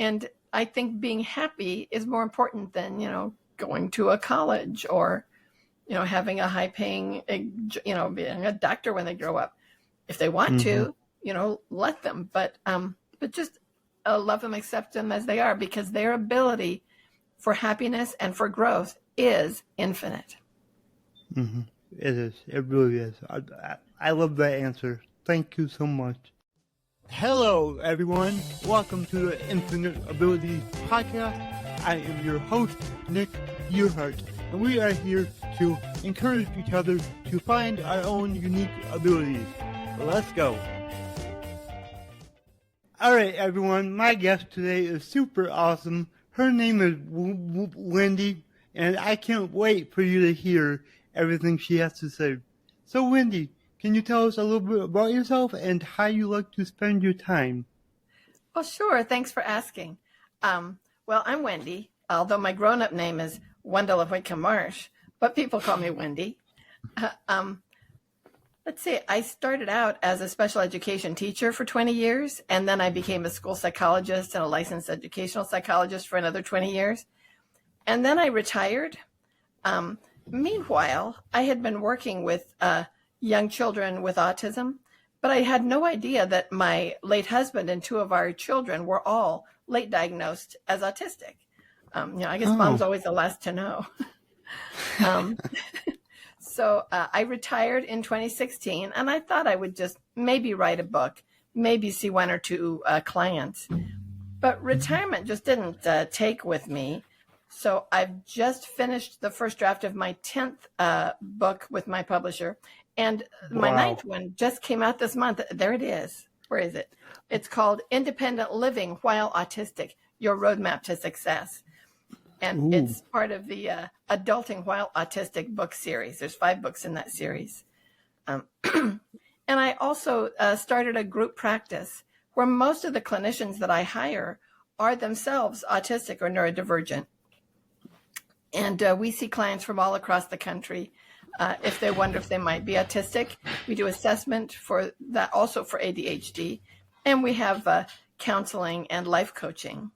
And I think being happy is more important than, going to a college or, having a high paying, being a doctor when they grow up. If they want to, let them, but just love them, accept them as they are, because their ability for happiness and for growth is infinite. Mm-hmm. It is. It really is. I love that answer. Thank you so much. Hello, everyone. Welcome to the Infinite Abilities Podcast. I am your host, Nick Yerhart, and we are here to encourage each other to find our own unique abilities. Let's go. All right, everyone. My guest today is super awesome. Her name is Wendy, and I can't wait for you to hear everything she has to say. So, Wendy, can you tell us a little bit about yourself and how you like to spend your time? Well, sure. Thanks for asking. Well, I'm Wendy, although my grown-up name is Wendela Marsh, but people call me Wendy. Let's see, I started out as a special education teacher for 20 years, and then I became a school psychologist and a licensed educational psychologist for another 20 years. And then I retired. Meanwhile, I had been working with young children with autism, but I had no idea that my late husband and two of our children were all late diagnosed as autistic. I guess mom's always the last to know. So I retired in 2016, and I thought I would just maybe write a book, maybe see one or two clients. But retirement just didn't take with me. So I've just finished the first draft of my 10th book with my publisher. And my 9th one just came out this month. There it is. Where is it? It's called Independent Living While Autistic, Your Roadmap to Success. And it's part of the Adulting While Autistic book series. There's 5 books in that series. And I also started a group practice where most of the clinicians that I hire are themselves autistic or neurodivergent. And we see clients from all across the country. If they wonder if they might be autistic, we do assessment for that, also for ADHD. And we have counseling and life coaching.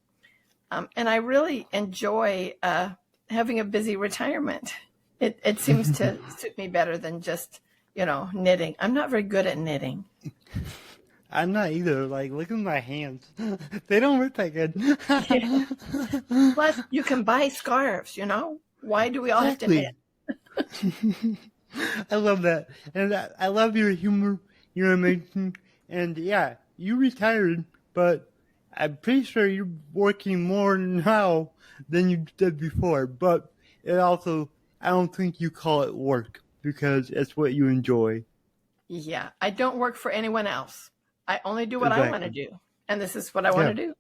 And I really enjoy having a busy retirement. It seems to suit me better than just, knitting. I'm not very good at knitting. I'm not either. Like, look at my hands. They don't work that good. Yeah. Plus, you can buy scarves, Why do we all have to knit? I love that. And I love your humor. You're amazing. And yeah, you retired, but I'm pretty sure you're working more now than you did before. But it also, I don't think you call it work because it's what you enjoy. Yeah, I don't work for anyone else. I only do what I want to do. And this is what I want to do.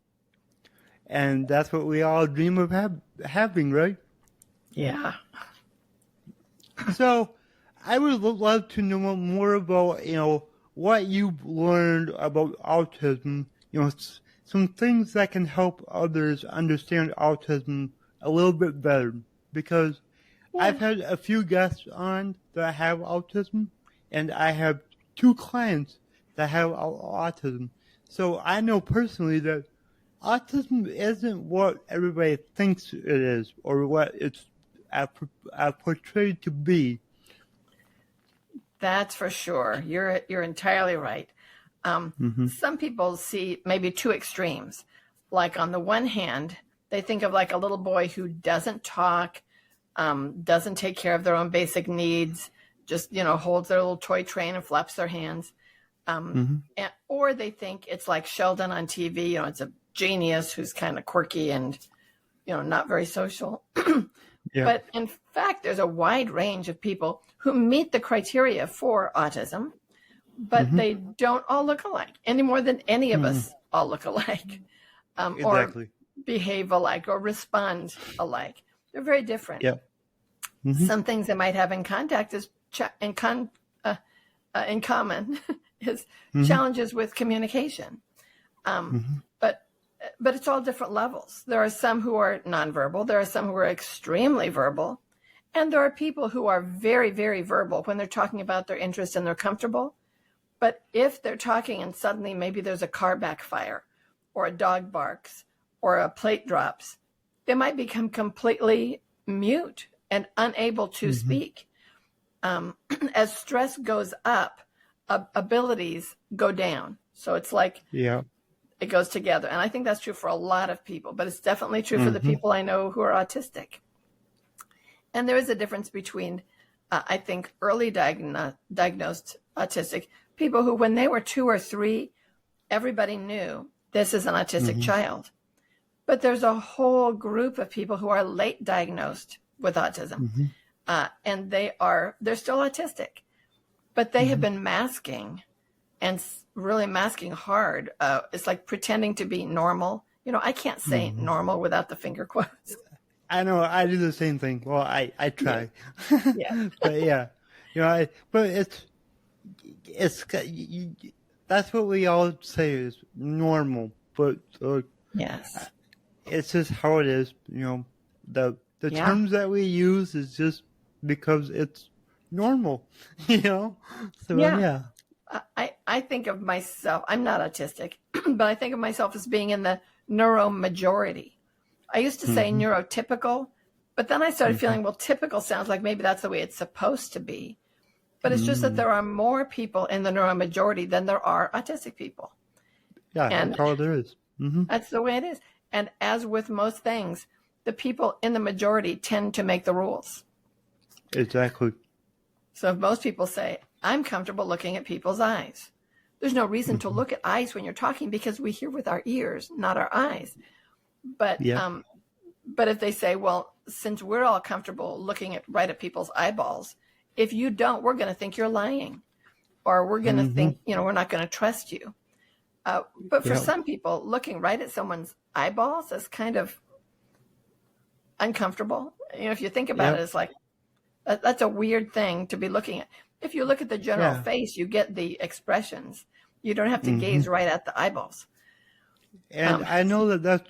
And that's what we all dream of having, right? Yeah. So I would love to know more about, what you've learned about autism, some things that can help others understand autism a little bit better. Because I've had a few guests on that have autism, and I have 2 clients that have autism. So I know personally that autism isn't what everybody thinks it is or what it's portrayed to be. That's for sure. You're entirely right. Some people see maybe 2 extremes. Like on the one hand, they think of like a little boy who doesn't talk, doesn't take care of their own basic needs, just, holds their little toy train and flaps their hands. Or they think it's like Sheldon on TV, it's a genius who's kind of quirky and, not very social. Yeah. But in fact, there's a wide range of people who meet the criteria for autism, but they don't all look alike any more than any of us all look alike, exactly. Or behave alike or respond alike. They're very different. Yeah. Some things they might have in contact is in common is challenges with communication. But it's all different levels. There are some who are nonverbal. There are some who are extremely verbal. And there are people who are very, very verbal when they're talking about their interests and they're comfortable. But if they're talking and suddenly maybe there's a car backfire or a dog barks or a plate drops, they might become completely mute and unable to speak. As stress goes up, abilities go down. So it's like it goes together. And I think that's true for a lot of people, but it's definitely true for the people I know who are autistic. And there is a difference between, I think, early diagnosed autistic people who, when they were 2 or 3, everybody knew this is an autistic child. But there's a whole group of people who are late diagnosed with autism. And they're still autistic, but they have been masking and really masking hard. It's like pretending to be normal. You know, I can't say normal without the finger quotes. I know, I do the same thing. Well, I try. Yeah. But yeah, you know, but it's that's what we all say is normal. But Yes. it's just how it is. You know, the terms that we use is just because it's normal. You know, so yeah. I think of myself, I'm not autistic, but I think of myself as being in the neuromajority. I used to say neurotypical, but then I started feeling, well, typical sounds like maybe that's the way it's supposed to be. But it's just that there are more people in the neuromajority than there are autistic people. Yeah, And that's all there is. that's the way it is. And as with most things, the people in the majority tend to make the rules. Exactly. So if most people say, I'm comfortable looking at people's eyes, there's no reason to look at eyes when you're talking because we hear with our ears, not our eyes. But if they say, well, since we're all comfortable looking right at people's eyeballs, if you don't, we're going to think you're lying, or we're going to think, you know, we're not going to trust you. But for some people, looking right at someone's eyeballs is kind of uncomfortable. You know, if you think about it, it's like, that's a weird thing to be looking at. If you look at the general face, you get the expressions. You don't have to gaze right at the eyeballs. And I know that that's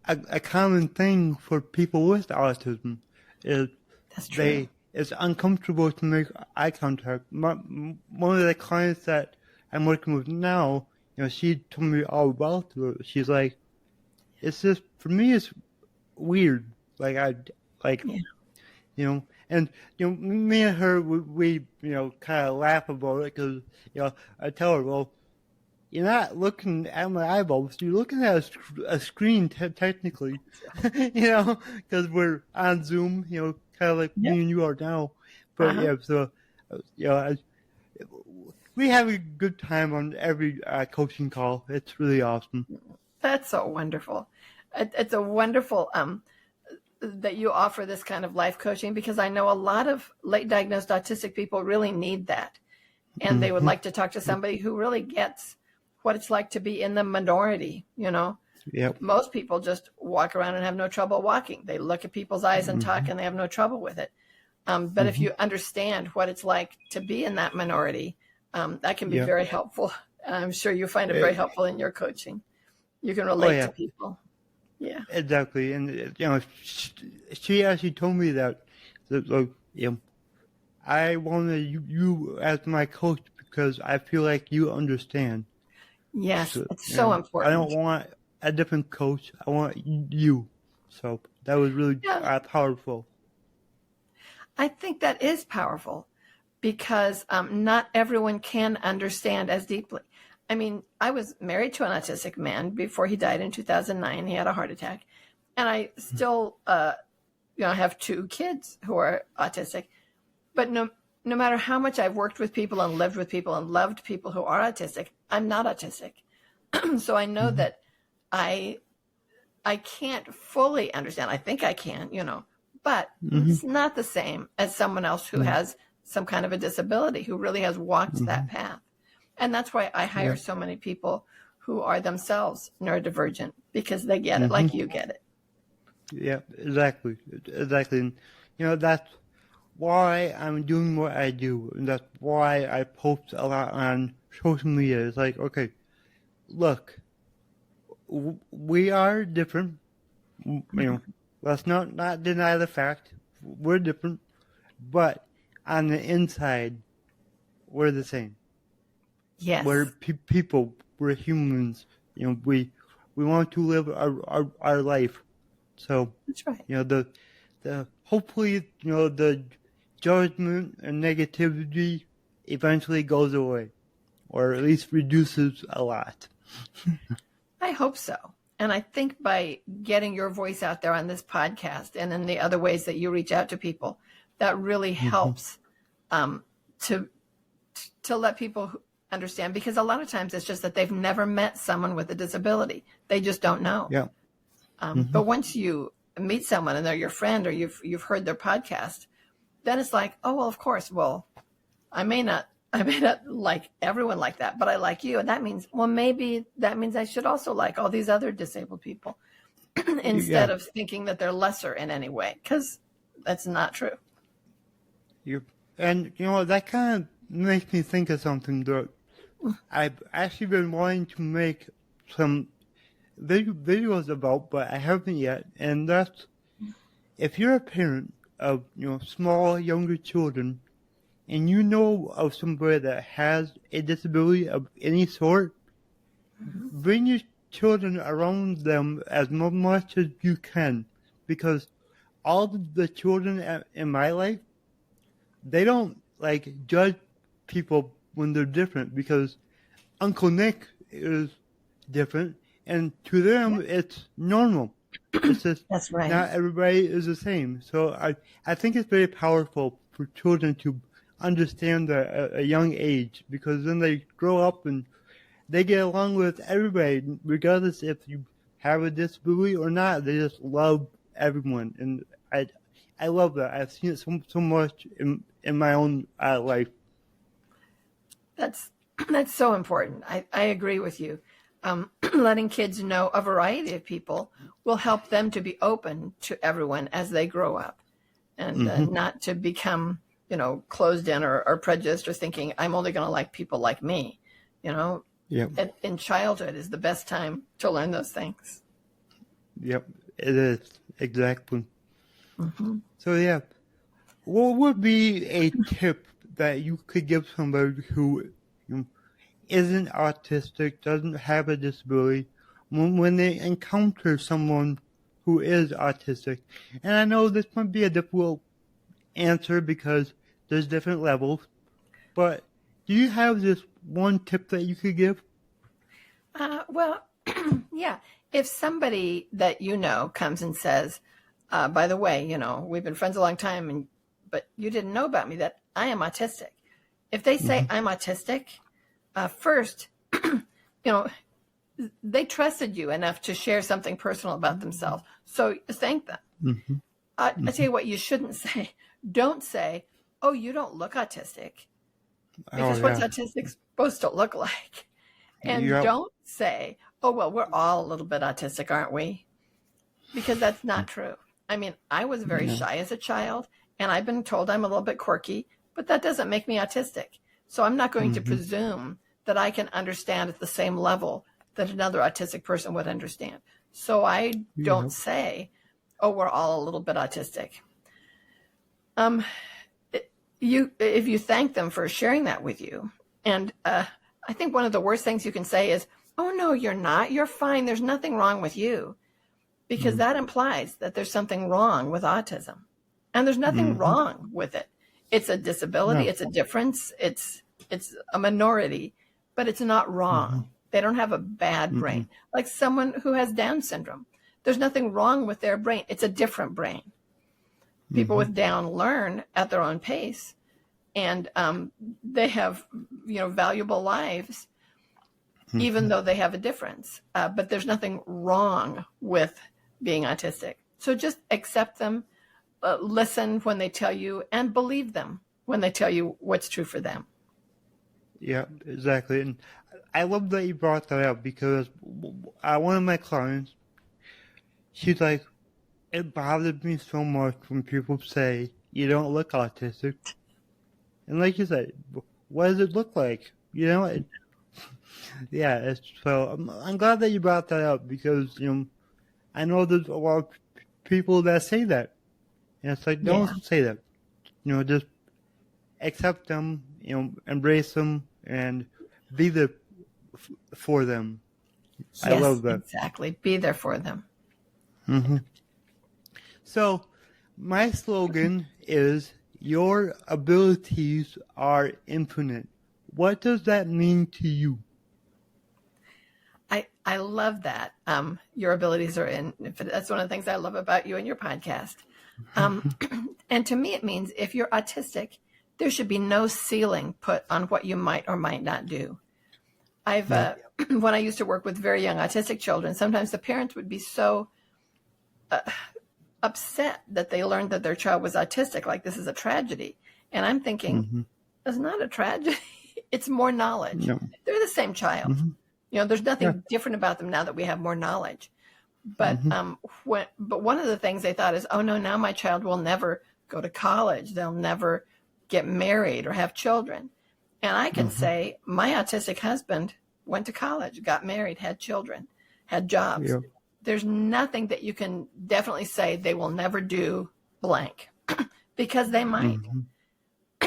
a common thing for people with autism. Is that's true. It's uncomfortable to make eye contact. One of the clients that I'm working with now, you know, she told me all about it. She's like, it's just, for me, it's weird. Like, you know, and, you know, me and her, we you know, kind of laugh about it because, you know, I tell her, well, you're not looking at my eyeballs, you're looking at a screen technically, you know, because we're on Zoom, you know, kind of like me and you are now. But yeah, so, you know, we have a good time on every coaching call. It's really awesome. That's so wonderful. It's a wonderful that you offer this kind of life coaching, because I know a lot of late diagnosed autistic people really need that. And they would like to talk to somebody who really gets what it's like to be in the minority, you know. Most people just walk around and have no trouble walking. They look at people's eyes and talk and they have no trouble with it. But if you understand what it's like to be in that minority, that can be very helpful. I'm sure you find it very helpful in your coaching. You can relate to people. Yeah, exactly. And, you know, she actually told me that like, you know, I wanted you as my coach because I feel like you understand. Yes, so, it's so important. I don't want a different coach. I want you. So that was really powerful. I think that is powerful because not everyone can understand as deeply. I mean, I was married to an autistic man before he died in 2009. He had a heart attack. And I still, you know, have 2 kids who are autistic. But no matter how much I've worked with people and lived with people and loved people who are autistic, I'm not autistic. So I know that I can't fully understand. I think I can, you know, but it's not the same as someone else who has some kind of a disability, who really has walked that path. And that's why I hire so many people who are themselves neurodivergent, because they get it like you get it. Yeah, exactly. And, you know, that's why I'm doing what I do. And that's why I post a lot on social media. It's like, okay, look, we are different. You know, let's not deny the fact we're different, but on the inside, we're the same. Yes. We're people. We're humans. You know, we want to live our life. So, That's right. the hopefully, the judgment and negativity eventually goes away, or at least reduces a lot. I hope so. And I think by getting your voice out there on this podcast and in the other ways that you reach out to people, that really helps to let people understand, because a lot of times it's just that they've never met someone with a disability. They just don't know. Yeah. But once you meet someone and they're your friend, or you've heard their podcast, then it's like, oh, well, of course. Well, I may not like everyone like that, but I like you. And that means, well, maybe that means I should also like all these other disabled people instead of thinking that they're lesser in any way, because that's not true. And that kind of makes me think of something that I've actually been wanting to make some videos about, but I haven't yet. And that's, if you're a parent of small younger children, and you know of somebody that has a disability of any sort, bring your children around them as much as you can, because all the children in my life, they don't judge people when they're different, because Uncle Nick is different, and to them it's normal. It's just That's right. Not everybody is the same. So I think it's very powerful for children to understand at a young age, because then they grow up and they get along with everybody, regardless if you have a disability or not. They just love everyone, and I love that. I've seen it so much in my own life. That's so important. I agree with you. Letting kids know a variety of people will help them to be open to everyone as they grow up, and not to become closed in or prejudiced, or thinking I'm only going to like people like me. In childhood is the best time to learn those things. Yep, it is, exactly. So what would be a tip that you could give somebody who isn't autistic, doesn't have a disability, when they encounter someone who is autistic? And I know this might be a difficult answer because there's different levels, but do you have this one tip that you could give? Well, yeah. If somebody that comes and says, by the way, we've been friends a long time, but you didn't know about me that I am autistic. If they say I'm autistic, first, they trusted you enough to share something personal about themselves. So thank them. I tell you what you shouldn't say. Don't say, oh, you don't look autistic. Because what's autistic supposed to look like? And don't say, oh, well, we're all a little bit autistic, aren't we? Because that's not true. I mean, I was very shy as a child, and I've been told I'm a little bit quirky, but that doesn't make me autistic. So I'm not going to presume that I can understand at the same level that another autistic person would understand. So I don't say, oh, we're all a little bit autistic. If you thank them for sharing that with you, and I think one of the worst things you can say is, oh, no, you're not. You're fine. There's nothing wrong with you. Because that implies that there's something wrong with autism. And there's nothing wrong with it. It's a disability. No. It's a difference. It's a minority, but it's not wrong. They don't have a bad brain. Like someone who has Down syndrome. There's nothing wrong with their brain. It's a different brain. People with Down learn at their own pace, and they have valuable lives, even though they have a difference. But there's nothing wrong with being autistic. So just accept them, listen when they tell you, and believe them when they tell you what's true for them. Yeah, exactly. And I love that you brought that up, because one of my clients, she's like, it bothers me so much when people say you don't look autistic. And like you said, what does it look like? So I'm glad that you brought that up, because I know there's a lot of people that say that, and it's like, don't say that. Just accept them, embrace them, and be there for them. I Yes, love that. exactly. Be there for them. Hmm. So, my slogan is, your abilities are infinite. What does that mean to you? I love that. Your abilities are infinite. That's one of the things I love about you and your podcast. Um, and to me, it means if you're autistic, there should be no ceiling put on what you might or might not do. Yeah. When I used to work with very young autistic children, sometimes the parents would be so upset that they learned that their child was autistic, like this is a tragedy. And I'm thinking, Hmm. it's not a tragedy. It's more knowledge. No. They're the same child. Hmm. There's nothing Yeah. different about them now that we have more knowledge. But Hmm. but one of the things they thought is, oh no, now my child will never go to college. They'll never get married or have children. And I can say my autistic husband went to college, got married, had children, had jobs. Yeah. There's nothing that you can definitely say they will never do blank because they might.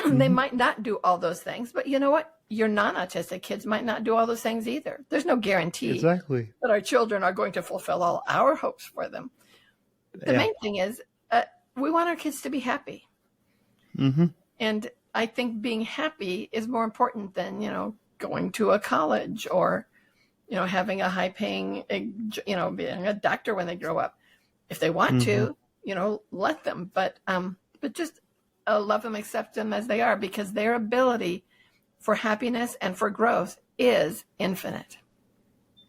They might not do all those things, but you know what? Your non-autistic kids might not do all those things either. There's no guarantee Exactly. that our children are going to fulfill all our hopes for them. The Yeah. main thing is we want our kids to be happy. Hmm. And I think being happy is more important than, going to a college or, having a high paying, being a doctor when they grow up. If they want to, let them, but just love them, accept them as they are, because their ability for happiness and for growth is infinite.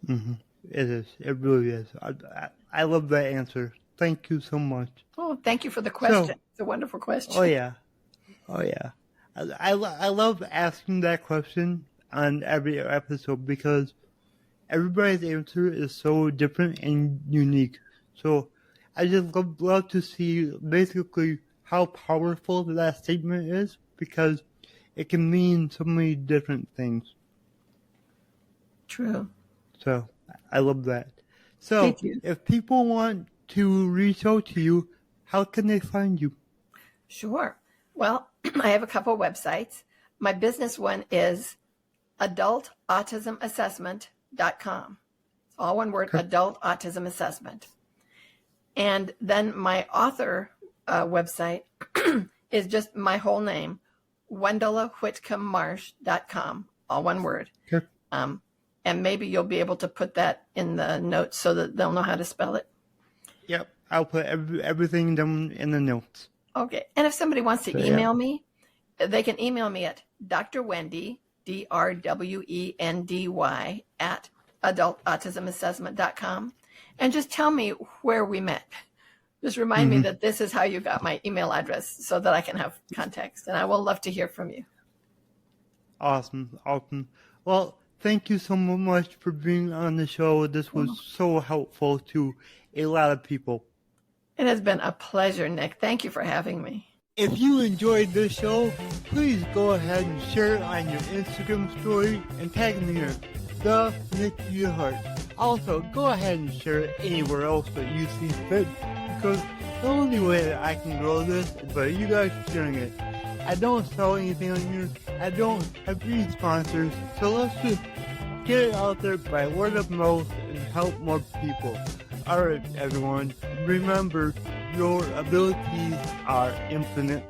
Hmm. It is. It really is. I love that answer. Thank you so much. Oh, thank you for the question. It's a wonderful question. Oh yeah. Oh yeah. I love asking that question on every episode because everybody's answer is so different and unique. So I just love to see basically how powerful that statement is because it can mean so many different things. True. So I love that. So Thank you. if people want to reach out to you, how can they find you? Sure. Well, I have a couple of websites. My business one is adultautismassessment.com. It's all one word, Adult Autism Assessment. And then my author website is just my whole name, WendelaWhitcombMarsh.com, all one word. Okay. And maybe you'll be able to put that in the notes so that they'll know how to spell it. Yep. I'll put everything down in the notes. Okay. And if somebody wants to email me, they can email me at Dr. Wendy, DRWENDY, at adultautismassessment.com. And just tell me where we met. Just remind me that this is how you got my email address so that I can have context. And I will love to hear from you. Awesome. Awesome. Well, thank you so much for being on the show. This was so helpful to a lot of people. It has been a pleasure, Nick. Thank you for having me. If you enjoyed this show, please go ahead and share it on your Instagram story and tag me in the Nick Yerhart. Also, go ahead and share it anywhere else that you see fit, because the only way that I can grow this is by you guys sharing it. I don't sell anything on here. I don't have any sponsors, so let's just get it out there by word of mouth and help more people. Alright, everyone, remember, your abilities are infinite.